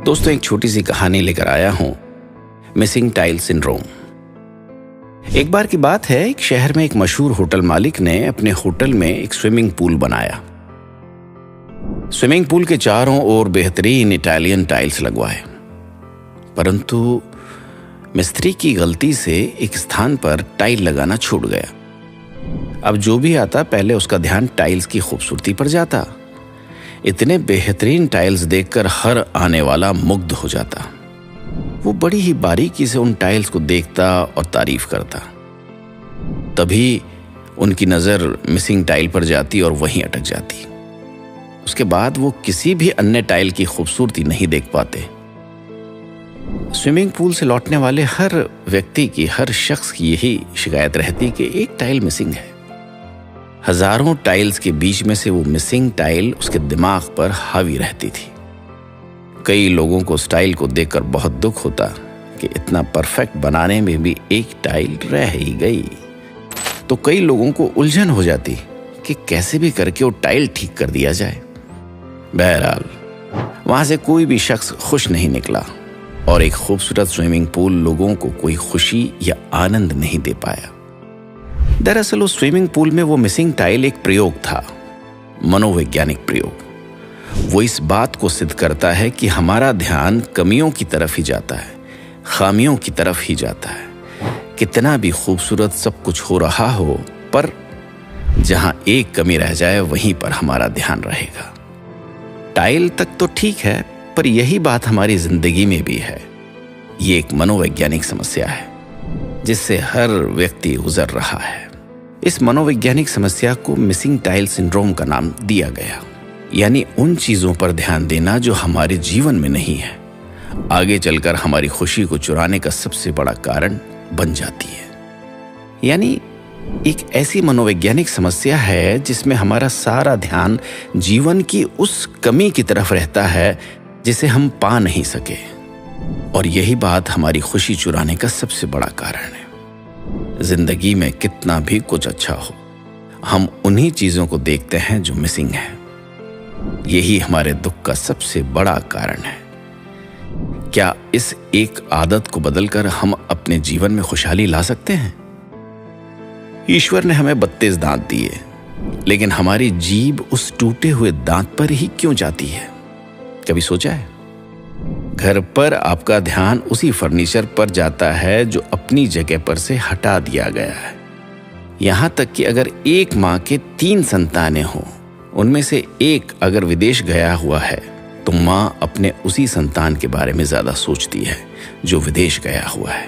दोस्तों, एक छोटी सी कहानी लेकर आया हूं, मिसिंग टाइल सिंड्रोम। एक बार की बात है, एक शहर में एक मशहूर होटल मालिक ने अपने होटल में एक स्विमिंग पूल बनाया। स्विमिंग पूल के चारों ओर बेहतरीन इटालियन टाइल्स लगवाए, परंतु मिस्त्री की गलती से एक स्थान पर टाइल लगाना छूट गया। अब जो भी आता पहले उसका ध्यान टाइल्स की खूबसूरती पर जाता। इतने बेहतरीन टाइल्स देखकर हर आने वाला मुग्ध हो जाता। वो बड़ी ही बारीकी से उन टाइल्स को देखता और तारीफ करता। तभी उनकी नज़र मिसिंग टाइल पर जाती और वहीं अटक जाती। उसके बाद वो किसी भी अन्य टाइल की खूबसूरती नहीं देख पाते। स्विमिंग पूल से लौटने वाले हर व्यक्ति की, हर शख्स की यही शिकायत रहती कि एक टाइल मिसिंग है। हजारों टाइल्स के बीच में से वो मिसिंग टाइल उसके दिमाग पर हावी रहती थी। कई लोगों को उस टाइल को देखकर बहुत दुख होता कि इतना परफेक्ट बनाने में भी एक टाइल रह ही गई। तो कई लोगों को उलझन हो जाती कि कैसे भी करके वो टाइल ठीक कर दिया जाए। बहरहाल वहां से कोई भी शख्स खुश नहीं निकला और एक खूबसूरत स्विमिंग पूल लोगों को कोई खुशी या आनंद नहीं दे पाया। दरअसल उस स्विमिंग पूल में वो मिसिंग टाइल एक प्रयोग था, मनोवैज्ञानिक प्रयोग। वो इस बात को सिद्ध करता है कि हमारा ध्यान कमियों की तरफ ही जाता है, खामियों की तरफ ही जाता है। कितना भी खूबसूरत सब कुछ हो रहा हो, पर जहां एक कमी रह जाए वहीं पर हमारा ध्यान रहेगा। टाइल तक तो ठीक है, पर यही बात हमारी जिंदगी में भी है। ये एक मनोवैज्ञानिक समस्या है जिससे हर व्यक्ति गुजर रहा है। इस मनोवैज्ञानिक समस्या को मिसिंग टाइल सिंड्रोम का नाम दिया गया, यानी उन चीजों पर ध्यान देना जो हमारे जीवन में नहीं है, आगे चलकर हमारी खुशी को चुराने का सबसे बड़ा कारण बन जाती है। यानी एक ऐसी मनोवैज्ञानिक समस्या है जिसमें हमारा सारा ध्यान जीवन की उस कमी की तरफ रहता है जिसे हम पा नहीं सके, और यही बात हमारी खुशी चुराने का सबसे बड़ा कारण है। जिंदगी में कितना भी कुछ अच्छा हो, हम उन्हीं चीजों को देखते हैं जो मिसिंग है। यही हमारे दुख का सबसे बड़ा कारण है। क्या इस एक आदत को बदलकर हम अपने जीवन में खुशहाली ला सकते हैं? ईश्वर ने हमें 32 दांत दिए, लेकिन हमारी जीभ उस टूटे हुए दांत पर ही क्यों जाती है? कभी सोचा है? घर पर आपका ध्यान उसी फर्नीचर पर जाता है जो अपनी जगह पर से हटा दिया गया है। यहां तक कि अगर एक मां के 3 संतानें हों, उनमें से एक अगर विदेश गया हुआ है, तो मां अपने उसी संतान के बारे में ज्यादा सोचती है जो विदेश गया हुआ है,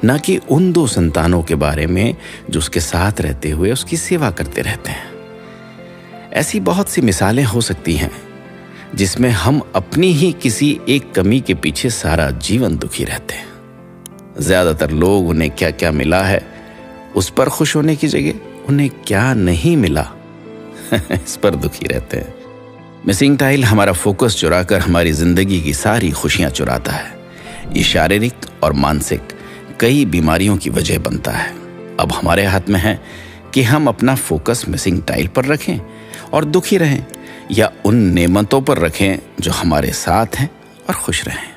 ना कि उन 2 संतानों के बारे में जो उसके साथ रहते हुए उसकी सेवा करते रहते हैं। ऐसी बहुत सी मिसालें हो सकती हैं जिसमें हम अपनी ही किसी एक कमी के पीछे सारा जीवन दुखी रहते हैं। ज्यादातर लोग उन्हें क्या क्या मिला है उस पर खुश होने की जगह उन्हें क्या नहीं मिला इस पर दुखी रहते हैं। मिसिंग टाइल हमारा फोकस चुराकर हमारी जिंदगी की सारी खुशियां चुराता है। ये शारीरिक और मानसिक कई बीमारियों की वजह बनता है। अब हमारे हाथ में है कि हम अपना फोकस मिसिंग टाइल पर रखें और दुखी रहें, या उन नेमतों पर रखें जो हमारे साथ हैं और खुश रहें।